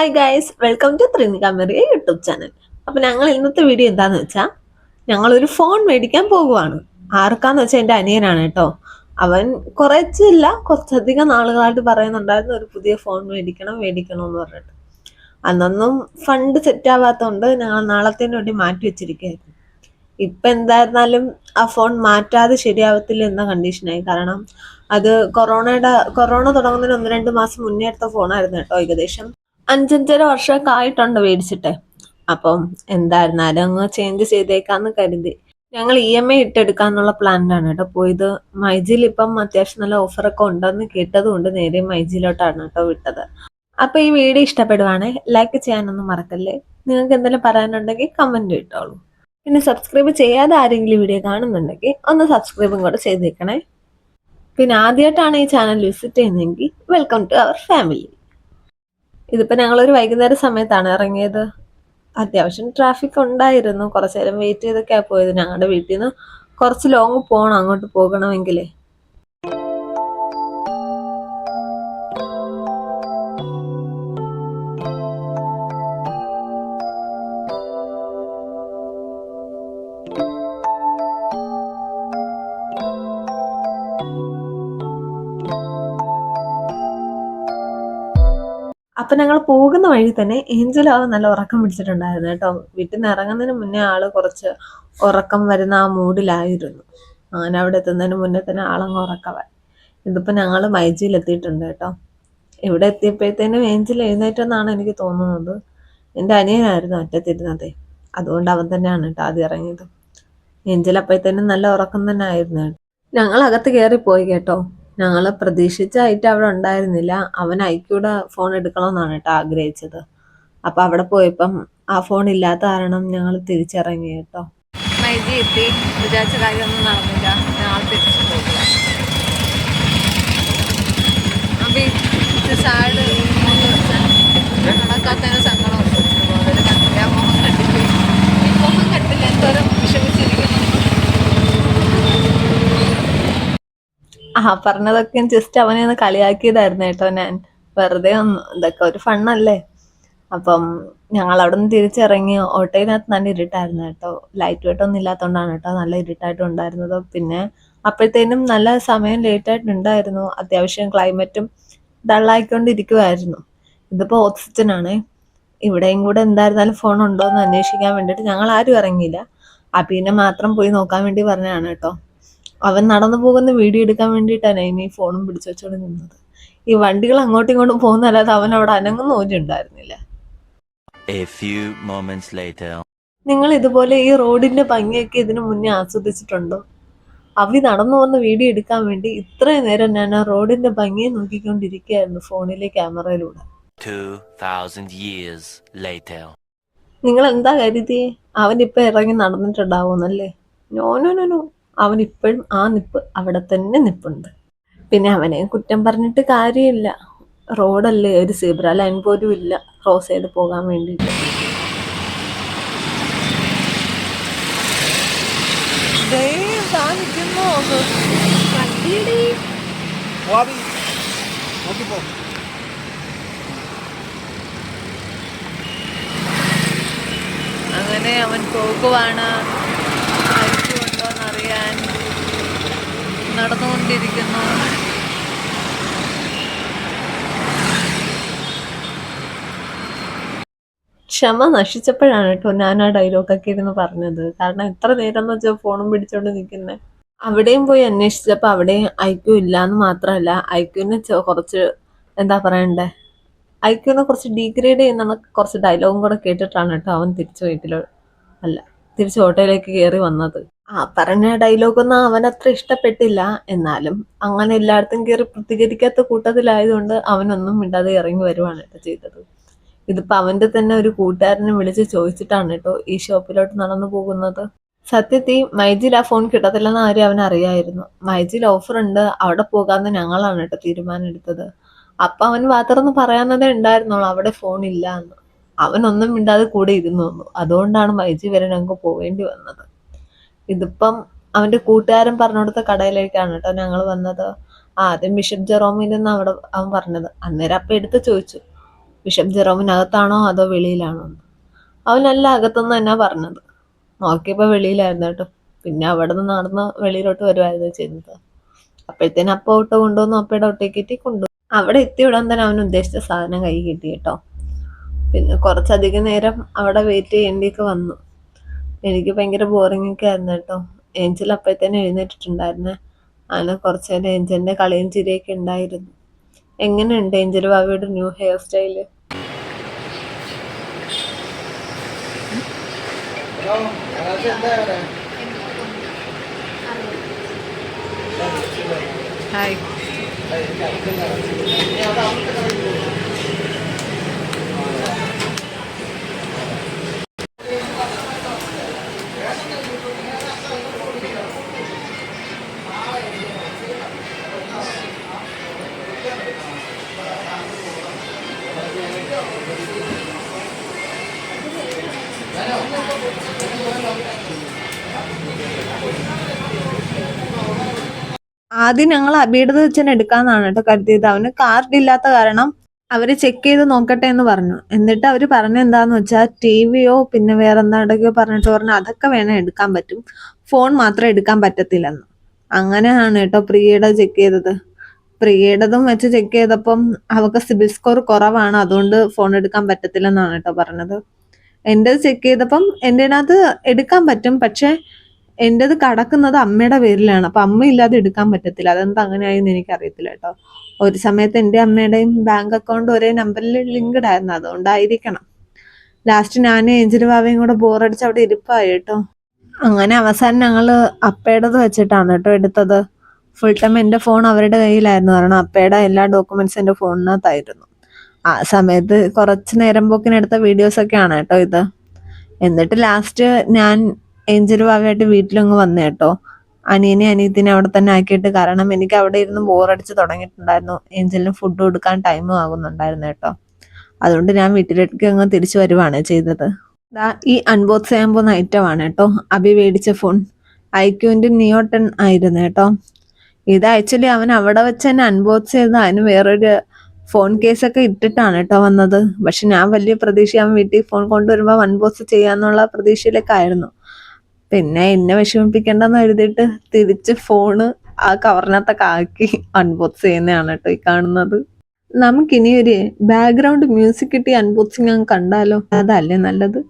Hi guys, welcome to ത്രിനിക മെറിയ YouTube channel. അപ്പൊ ഞങ്ങൾ ഇന്നത്തെ വീഡിയോ എന്താന്ന് വെച്ചാൽ ഞങ്ങളൊരു ഫോൺ മേടിക്കാൻ പോകുവാണ്. ആർക്കാന്ന് വെച്ചാൽ എൻ്റെ അനിയനാണ് കേട്ടോ. അവൻ കുറച്ചധികം നാളുകളായിട്ട് പറയുന്നുണ്ടായിരുന്നു ഒരു പുതിയ ഫോൺ മേടിക്കണം മേടിക്കണം എന്ന് പറഞ്ഞിട്ട്. അന്നൊന്നും ഫണ്ട് സെറ്റ് ആവാത്തതുകൊണ്ട് ഞങ്ങൾ നാളത്തേന് വേണ്ടി മാറ്റി വെച്ചിരിക്കുകയായിരുന്നു. ഇപ്പൊ എന്തായിരുന്നാലും ആ ഫോൺ മാറ്റാതെ ശരിയാവത്തില്ല എന്ന കണ്ടീഷനായി. കാരണം അത് കൊറോണ തുടങ്ങുന്നതിന് 1-2 മാസം മുന്നേ എടുത്ത ഫോണായിരുന്നു കേട്ടോ. ഏകദേശം 5-5.5 വർഷമൊക്കെ ആയിട്ടുണ്ട് മേടിച്ചിട്ട്. അപ്പം എന്തായിരുന്നാലും അങ്ങ് ചേഞ്ച് ചെയ്തേക്കാന്ന് കരുതി ഞങ്ങൾ EMI ഇട്ടെടുക്കാന്നുള്ള പ്ലാനിലാണ് കേട്ടോ പോയത്. മൈജിയിൽ ഇപ്പം അത്യാവശ്യം നല്ല ഓഫറൊക്കെ ഉണ്ടെന്ന് കേട്ടതുകൊണ്ട് നേരെ മൈജിയിലോട്ടാണ് കേട്ടോ വിട്ടത്. അപ്പൊ ഈ വീഡിയോ ഇഷ്ടപ്പെടുവാണെങ്കിൽ ലൈക്ക് ചെയ്യാനൊന്നും മറക്കല്ലേ. നിങ്ങൾക്ക് എന്തെങ്കിലും പറയാനുണ്ടെങ്കിൽ കമന്റ് ഇട്ടോളൂ. പിന്നെ സബ്സ്ക്രൈബ് ചെയ്യാതെ ആരെങ്കിലും വീഡിയോ കാണുന്നുണ്ടെങ്കിൽ ഒന്ന് സബ്സ്ക്രൈബും കൂടെ ചെയ്തേക്കണേ. പിന്നെ ആദ്യമായിട്ടാണ് ഈ ചാനൽ വിസിറ്റ് ചെയ്യുന്നതെങ്കിൽ വെൽക്കം ടു അവർ ഫാമിലി. ഇതിപ്പോ ഞങ്ങളൊരു വൈകുന്നേര സമയത്താണ് ഇറങ്ങിയത്. അത്യാവശ്യം ട്രാഫിക് ഉണ്ടായിരുന്നു. കുറച്ചു നേരം വെയിറ്റ് ചെയ്തൊക്കെയാണ് പോയത്. ഞങ്ങളുടെ വീട്ടിൽ നിന്ന് കുറച്ച് ലോങ് പോകണം അങ്ങോട്ട് പോകണമെങ്കിലേ. അപ്പൊ ഞങ്ങൾ പോകുന്ന വഴി തന്നെ ഏഞ്ചലാവ് നല്ല ഉറക്കം പിടിച്ചിട്ടുണ്ടായിരുന്നു കേട്ടോ. വീട്ടിൽ നിന്ന് ഇറങ്ങുന്നതിന് മുന്നേ ആള് കുറച്ച് ഉറക്കം വരുന്ന ആ മൂഡിലായിരുന്നു. അങ്ങനെ അവിടെ എത്തുന്നതിന് മുന്നേ തന്നെ ആളങ്ങ് ഉറക്കവായി. ഇതിപ്പോ ഞങ്ങൾ മൈജിയിൽ എത്തിയിട്ടുണ്ട് കേട്ടോ. ഇവിടെ എത്തിയപ്പോഴത്തേനും ഏഞ്ചൽ എഴുന്നേറ്റെന്നാണ് എനിക്ക് തോന്നുന്നത്. എൻ്റെ അനിയനായിരുന്നു അറ്റത്തിരുന്നതേ, അതുകൊണ്ട് അവൻ തന്നെയാണ് കേട്ടോ ആദ്യം ഇറങ്ങിയത്. ഏഞ്ചൽ അപ്പോഴത്തേനും നല്ല ഉറക്കം തന്നെ ആയിരുന്നു. ഞങ്ങൾ അകത്ത് കയറിപ്പോയി കേട്ടോ. ഞങ്ങൾ പ്രതീക്ഷിച്ചായിട്ട് അവിടെ ഉണ്ടായിരുന്നില്ല. അവൻ ഐക്യൂടെ ഫോൺ എടുക്കണമെന്നാണ് കേട്ടോ ആഗ്രഹിച്ചത്. അപ്പൊ അവിടെ പോയപ്പം ആ ഫോൺ ഇല്ലാത്ത കാരണം ഞങ്ങൾ തിരിച്ചിറങ്ങി കേട്ടോ. മൈജി എത്തി. വിചാരിച്ച കാര്യമൊന്നും നടന്നില്ല. ഞങ്ങൾ തിരിച്ചു പോയി. സാഡ് നടക്കാത്തതിന് സങ്കടം മോഹം കണ്ടില്ല. ഈ മോഹം കണ്ടില്ല എന്തോരം വിഷമിച്ചിരിക്കുന്നു. പറഞ്ഞതൊക്കെ ജസ്റ്റ് അവനെ ഒന്ന് കളിയാക്കിയതായിരുന്നു കേട്ടോ. ഞാൻ വെറുതെ ഒന്ന് ഇതൊക്കെ ഒരു ഫണ്ണല്ലേ. അപ്പം ഞങ്ങൾ അവിടെ നിന്ന് തിരിച്ചിറങ്ങി. ഓട്ടോയിനകത്ത് നല്ല ഇരുട്ടായിരുന്നു കേട്ടോ. ലൈറ്റ് വെട്ടൊന്നും ഇല്ലാത്തതുകൊണ്ടാണ് കേട്ടോ നല്ല ഇരുട്ടായിട്ട് ഉണ്ടായിരുന്നത്. പിന്നെ അപ്പോഴത്തേനും നല്ല സമയം ലേറ്റായിട്ടുണ്ടായിരുന്നു. അത്യാവശ്യം ക്ലൈമറ്റും ഡള്ളായിക്കൊണ്ടിരിക്കുമായിരുന്നു. ഇതിപ്പോ ഓക്സിജനാണ്. ഇവിടെയും കൂടെ എന്തായിരുന്നാലും ഫോൺ ഉണ്ടോ എന്ന് അന്വേഷിക്കാൻ വേണ്ടിയിട്ട് ഞങ്ങൾ ആരും ഇറങ്ങിയില്ല. അപ്പീനെ മാത്രം പോയി നോക്കാൻ വേണ്ടി പറഞ്ഞതാണ് കേട്ടോ. അവൻ നടന്നു പോകുന്ന വീഡിയോ എടുക്കാൻ വേണ്ടിയിട്ടാണ് ഇനി ഫോണും പിടിച്ചു വെച്ചോണ്ട് നിന്നത്. ഈ വണ്ടികൾ അങ്ങോട്ടും ഇങ്ങോട്ടും പോകുന്നല്ലാതെ അവൻ അവിടെ അനങ്ങുന്ന പോലും ഉണ്ടായിരുന്നില്ല. നിങ്ങൾ ഇതുപോലെ ഈ റോഡിന്റെ ഭംഗിയൊക്കെ ഇതിനു മുന്നേ ആസ്വദിച്ചിട്ടുണ്ടോ? അവി നടന്നു പോകുന്ന വീഡിയോ എടുക്കാൻ വേണ്ടി ഇത്രയും നേരം ഞാൻ ആ റോഡിന്റെ ഭംഗിയെ നോക്കിക്കൊണ്ടിരിക്കുകയായിരുന്നു ഫോണിലെ ക്യാമറയിലൂടെ. 2000 years later. നിങ്ങൾ എന്താ കരുതിയേ അവൻ ഇപ്പൊ ഇറങ്ങി നടന്നിട്ടുണ്ടാവുന്നല്ലേ? നോ നോ നോ നോ, അവൻ ഇപ്പോഴും ആ നിപ്പ് അവിടെ തന്നെ നിപ്പുണ്ട്. പിന്നെ അവനെ കുറ്റം പറഞ്ഞിട്ട് കാര്യമില്ല. റോഡല്ലേ, ഒരു സീബ്ര ലൈൻ പോലും ഇല്ല ക്രോസ് ചെയ്ത് പോകാൻ വേണ്ടിയിട്ട്. അങ്ങനെ അവൻ പോകുവാണ്. അറിയാൻ നടന്നുകൊണ്ടിരിക്കുന്നു. ക്ഷമ നശിച്ചപ്പോഴാണ് കേട്ടോ ഞാൻ ആ ഡയലോഗൊക്കെ ഇരുന്ന് പറഞ്ഞത്. കാരണം എത്ര നേരം എന്ന് വെച്ചാൽ ഫോണും പിടിച്ചോണ്ട് നിൽക്കുന്നത്. അവിടെയും പോയി അന്വേഷിച്ചപ്പോൾ അവിടെ ഐക്യു ഇല്ലാന്ന് മാത്രമല്ല, ഐക്യുവിന് കുറച്ച് എന്താ പറയണ്ടേ, ഐക്യുവിനെ കുറച്ച് ഡീഗ്രേഡ് ചെയ്യുന്ന കുറച്ച് ഡയലോഗും കൂടെ കേട്ടിട്ടാണ് കേട്ടോ അവൻ തിരിച്ച് ഓട്ടോയിലേക്ക് കയറി വന്നത്. പറഞ്ഞ ഡയലോഗൊന്നും അവൻ അത്ര ഇഷ്ടപ്പെട്ടില്ല. എന്നാലും അങ്ങനെ എല്ലായിടത്തും കയറി പ്രതികരിക്കാത്ത കൂട്ടത്തിലായതുകൊണ്ട് അവനൊന്നും മിണ്ടാതെ ഇറങ്ങി വരുവാണ് കേട്ടോ ചെയ്തത്. ഇതിപ്പോ അവന്റെ തന്നെ ഒരു കൂട്ടുകാരനെ വിളിച്ച് ചോദിച്ചിട്ടാണ് കേട്ടോ ഈ ഷോപ്പിലോട്ട് നടന്നു പോകുന്നത്. സത്യത്തിൽ മൈജിയിൽ ആ ഫോൺ കിട്ടത്തില്ലെന്ന കാര്യം അവൻ അറിയായിരുന്നു. മൈജിയിൽ ഓഫർ ഉണ്ട്, അവിടെ പോകാമെന്ന് ഞങ്ങളാണ് കേട്ടോ തീരുമാനം എടുത്തത്. അപ്പൊ അവൻ മാത്രമൊന്ന് പറയാവുന്നതേ ഉണ്ടായിരുന്നുള്ളൂ അവിടെ ഫോൺ ഇല്ല എന്ന്. അവനൊന്നും മിണ്ടാതെ കൂടെ ഇരുന്നു വന്നു. അതുകൊണ്ടാണ് മൈജി വരെ ഞങ്ങൾക്ക് പോവേണ്ടി വന്നത്. ഇതിപ്പം അവന്റെ കൂട്ടുകാരൻ പറഞ്ഞു കൊടുത്ത കടയിലേക്കാണ് കേട്ടോ ഞങ്ങൾ വന്നത്. ആദ്യം ബിഷപ്പ് ജെറോമിൽ നിന്ന് അവിടെ അവൻ പറഞ്ഞത്. അന്നേരം അപ്പം എടുത്ത് ചോദിച്ചു, ബിഷപ്പ് ജെറോമിനകത്താണോ അതോ വെളിയിലാണോ എന്ന്. അവനല്ല അകത്തുനിന്ന് തന്നെ പറഞ്ഞത്. നോക്കിയപ്പോൾ വെളിയിലായിരുന്നു കേട്ടോ. പിന്നെ അവിടെ നിന്ന് നടന്ന് വെളിയിലോട്ട് വരുമായിരുന്നു ചെയ്യുന്നത്. അപ്പോഴത്തേനും അപ്പ ഒട്ടോ കൊണ്ടുവന്നു, അപ്പയുടെ ഒട്ടേക്കെറ്റി കൊണ്ടുവന്നു. അവിടെ എത്തിയ ഉടൻ തന്നെ അവൻ ഉദ്ദേശിച്ച സാധനം കൈ കിട്ടി കേട്ടോ. പിന്നെ കുറച്ചധികം നേരം അവിടെ വെയിറ്റ് ചെയ്യേണ്ടിയൊക്കെ വന്നു. എനിക്ക് ഭയങ്കര ബോറിംഗ് ഒക്കെ ആയിരുന്നു കേട്ടോ. ഏഞ്ചൽ അപ്പോഴത്തേനും എഴുന്നേറ്റിട്ടുണ്ടായിരുന്നേ. അങ്ങനെ കുറച്ച് നേരം ഏഞ്ചലിന്റെ കളിയും ചിരിയൊക്കെ ഉണ്ടായിരുന്നു. എങ്ങനെയുണ്ട് ഏഞ്ചൽ ബാബയുടെ ന്യൂ ഹെയർ സ്റ്റൈല്? ഹായ്. ആദ്യം ഞങ്ങൾ അബിയുടെ വെച്ചാൽ എടുക്കാന്നാണ് കേട്ടോ കരുതിയത്. അവന് കാർഡ് ഇല്ലാത്ത കാരണം അവര് ചെക്ക് ചെയ്ത് നോക്കട്ടെ എന്ന് പറഞ്ഞു. എന്നിട്ട് അവര് പറഞ്ഞ എന്താന്ന് വെച്ചാൽ ടിവിയോ പിന്നെ വേറെ എന്താണ്ടൊക്കെയോ പറഞ്ഞിട്ട് പറഞ്ഞു അതൊക്കെ വേണേ എടുക്കാൻ പറ്റും, ഫോൺ മാത്രം എടുക്കാൻ പറ്റത്തില്ലെന്ന്. അങ്ങനെയാണ് കേട്ടോ പ്രിയയുടെ ചെക്ക് ചെയ്തത്. പ്രിയയുടേതും വെച്ച് ചെക്ക് ചെയ്തപ്പം അവർക്ക് സിബിൽ സ്കോർ കുറവാണ്, അതുകൊണ്ട് ഫോൺ എടുക്കാൻ പറ്റത്തില്ലെന്നാണ് കേട്ടോ പറഞ്ഞത്. എൻ്റെത് ചെക്ക് ചെയ്തപ്പം എൻ്റെനകത്ത് എടുക്കാൻ പറ്റും, പക്ഷെ എൻ്റെത് കടക്കുന്നത് അമ്മയുടെ പേരിലാണ്. അപ്പൊ അമ്മ ഇല്ലാതെ എടുക്കാൻ പറ്റത്തില്ല. അതെന്താ അങ്ങനെയായെന്ന് എനിക്കറിയത്തില്ല കേട്ടോ. ഒരു സമയത്ത് എൻ്റെ അമ്മയുടെയും ബാങ്ക് അക്കൗണ്ട് ഒരേ നമ്പറിൽ ലിങ്ക്ഡ് ആയിരുന്നു, അതുകൊണ്ടായിരിക്കണം. ലാസ്റ്റ് ഞാനും ഏഞ്ചൽ ബാവയും കൂടെ ബോറടിച്ച് അവിടെ ഇരിപ്പായി കേട്ടോ. അങ്ങനെ അവസാനം ഞങ്ങള് അപ്പയുടേത് വെച്ചിട്ടാണ് കേട്ടോ എടുത്തത്. ഫുൾ ടൈം എൻ്റെ ഫോൺ അവരുടെ കയ്യിലായിരുന്നു, കാരണം അപ്പയുടെ എല്ലാ ഡോക്യുമെന്റ്സും എൻ്റെ ഫോണിനകത്തായിരുന്നു. ആ സമയത്ത് കുറച്ച് നേരം പോക്കിനെടുത്ത വീഡിയോസൊക്കെയാണ് കേട്ടോ ഇത്. എന്നിട്ട് ലാസ്റ്റ് ഞാൻ ഏഞ്ചൽ ബാവയായിട്ട് വീട്ടിലങ്ങ് വന്നു കേട്ടോ. അനിയനെ അനിയത്തിനെ അവിടെ തന്നെ ആക്കിയിട്ട്, കാരണം എനിക്ക് അവിടെ ഇരുന്ന് ബോറടിച്ച് തുടങ്ങിയിട്ടുണ്ടായിരുന്നു. ഏഞ്ചലിന് ഫുഡ് കൊടുക്കാൻ ടൈമും ആകുന്നുണ്ടായിരുന്നു കേട്ടോ. അതുകൊണ്ട് ഞാൻ വീട്ടിലേക്ക് അങ്ങ് തിരിച്ചു വരുവാണ് ചെയ്തത്. ഈ അൺബോക്സ് ചെയ്യാൻ പോകുന്ന ഐറ്റമാണ് കേട്ടോ അബി മേടിച്ച ഫോൺ. ഐക്യുവിൻ്റെ നിയോ 10 ആയിരുന്നു കേട്ടോ. ഇത് ആക്ച്വലി അവൻ അവിടെ വെച്ച് തന്നെ അൺബോക്സ് ചെയ്ത് അതിന് വേറൊരു ഫോൺ കേസൊക്കെ ഇട്ടിട്ടാണ് കേട്ടോ വന്നത്. പക്ഷെ ഞാൻ വലിയ പ്രതീക്ഷ അവൻ വീട്ടിൽ ഫോൺ കൊണ്ടുവരുമ്പോൾ അൺബോക്സ് ചെയ്യാന്നുള്ള പ്രതീക്ഷയിലൊക്കെ ആയിരുന്നു. പിന്നെ എന്നെ വിഷമിപ്പിക്കേണ്ടെന്ന് എഴുതിയിട്ട് തിരിച്ച് ഫോണ് ആ കവറിനകത്തൊക്കെ ആക്കി അൺബോക്സ് ചെയ്യുന്നതാണ് കേട്ടോ ഈ കാണുന്നത്. നമുക്കിനി ഒരു ബാക്ക്ഗ്രൗണ്ട് മ്യൂസിക് കിട്ടി അൺബോക്സിങ് അങ്ങ് കണ്ടാലോ? അതല്ലേ നല്ലത്.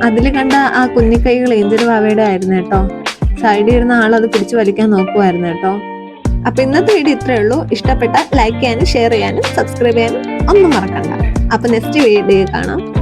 അതിൽ കണ്ട ആ കുഞ്ഞിക്കൈകൾ ഏഞ്ചൽ ബാവയുടെ ആയിരുന്നു കേട്ടോ. സൈഡിൽ ഇരുന്ന ആൾ അത് പിടിച്ചു വലിക്കാൻ നോക്കുമായിരുന്നു കേട്ടോ. അപ്പൊ ഇന്നത്തെ വീഡിയോ ഇത്രയേ ഉള്ളൂ. ഇഷ്ടപ്പെട്ട ലൈക്ക് ചെയ്യാനും ഷെയർ ചെയ്യാനും സബ്സ്ക്രൈബ് ചെയ്യാനും ഒന്നും മറക്കണ്ട. അപ്പൊ നെക്സ്റ്റ് വീഡിയോ കാണാം.